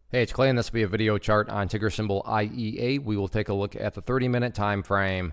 Hey, it's Clay, and this will be a video chart on ticker symbol IEA. We will take a look at the 30-minute time frame.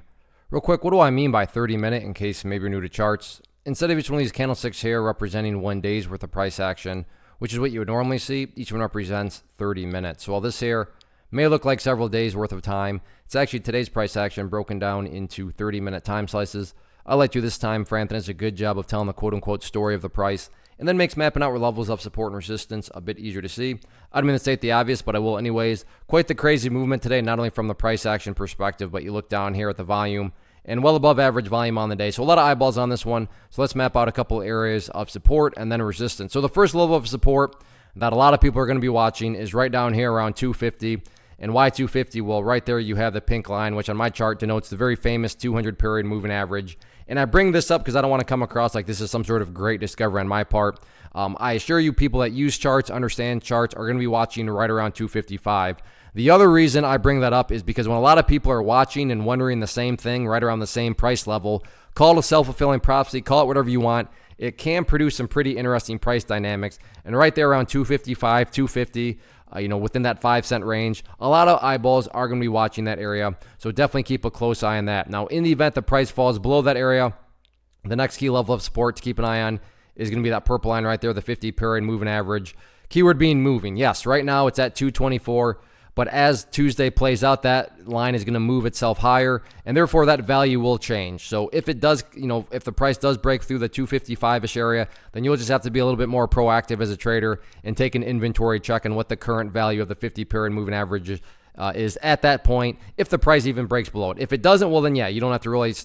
Real quick, what do I mean by 30-minute in case maybe you're new to charts? Instead of each one of these candlesticks here representing 1 day's worth of price action, which is what you would normally see, each one represents 30 minutes. So while this here may look like several days worth of time, it's actually today's price action broken down into 30-minute time slices. I like to this time frame that does a good job of telling the quote-unquote story of the price, and then makes mapping out where levels of support and resistance a bit easier to see. I don't mean to state the obvious, but I will anyways. Quite the crazy movement today, not only from the price action perspective, but you look down here at the volume, and well above average volume on the day. So a lot of eyeballs on this one. So let's map out a couple areas of support and then resistance. So the first level of support that a lot of people are going to be watching is right down here around 250. And why 250? Well, right there you have the pink line, which on my chart denotes the very famous 200 period moving average. And I bring this up because I don't want to come across like this is some sort of great discovery on my part. I assure you, people that use charts, understand charts, are going to be watching right around 255. The other reason I bring that up is because when a lot of people are watching and wondering the same thing right around the same price level, call it a self-fulfilling prophecy, call it whatever you want, it can produce some pretty interesting price dynamics. And right there around 255, 250, within that 5-cent range, a lot of eyeballs are going to be watching that area. So definitely keep a close eye on that. Now, in the event the price falls below that area, the next key level of support to keep an eye on is going to be that purple line right there, the 50 period moving average. Keyword being moving. Yes, right now it's at 224. But as Tuesday plays out, that line is going to move itself higher, and therefore that value will change. So if it does, if the price does break through the 255-ish area, then you'll just have to be a little bit more proactive as a trader and take an inventory check on what the current value of the 50-period moving average is at that point, if the price even breaks below it. If it doesn't, well then yeah, you don't have to really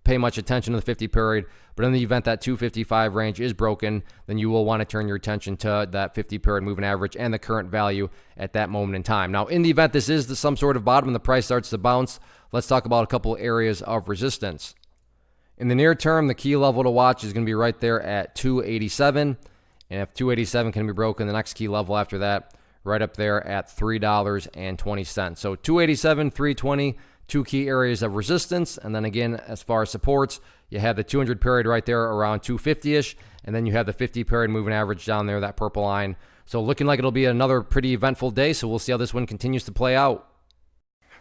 pay much attention to the 50 period, but in the event that 255 range is broken, then you will want to turn your attention to that 50 period moving average and the current value at that moment in time. Now, in the event this is some sort of bottom and the price starts to bounce, let's talk about a couple areas of resistance. In the near term, the key level to watch is going to be right there at 287, and if 287 can be broken, the next key level after that, right up there at $3.20. So 287, 320, two key areas of resistance. And then again, as far as supports, you have the 200 period right there around 250-ish, and then you have the 50 period moving average down there, that purple line. So looking like it'll be another pretty eventful day, so we'll see how this one continues to play out.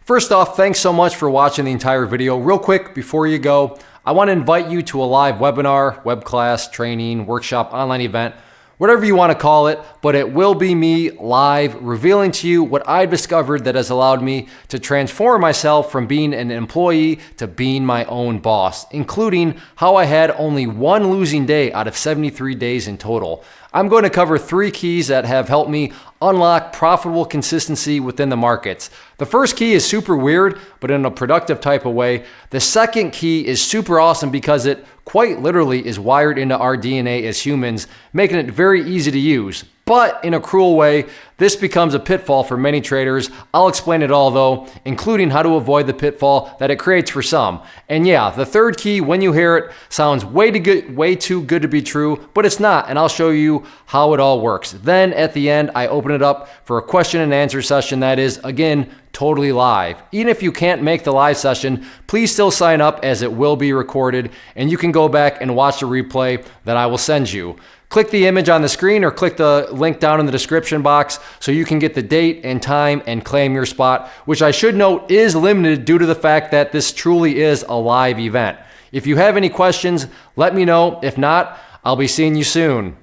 First off, thanks so much for watching the entire video. Real quick, before you go, I want to invite you to a live webinar, web class, training, workshop, online event, whatever you want to call it, but it will be me live revealing to you what I've discovered that has allowed me to transform myself from being an employee to being my own boss, including how I had only one losing day out of 73 days in total. I'm going to cover 3 keys that have helped me unlock profitable consistency within the markets. The first key is super weird, but in a productive type of way. The second key is super awesome because it quite literally is wired into our DNA as humans, making it very easy to use. But in a cruel way, this becomes a pitfall for many traders. I'll explain it all though, including how to avoid the pitfall that it creates for some. And yeah, the third key, when you hear it, sounds way too good to be true, but it's not, and I'll show you how it all works. Then at the end, I open it up for a question and answer session that is, again, totally live. Even if you can't make the live session, please still sign up as it will be recorded, and you can go back and watch the replay that I will send you. Click the image on the screen or click the link down in the description box so you can get the date and time and claim your spot, which I should note is limited due to the fact that this truly is a live event. If you have any questions, let me know. If not, I'll be seeing you soon.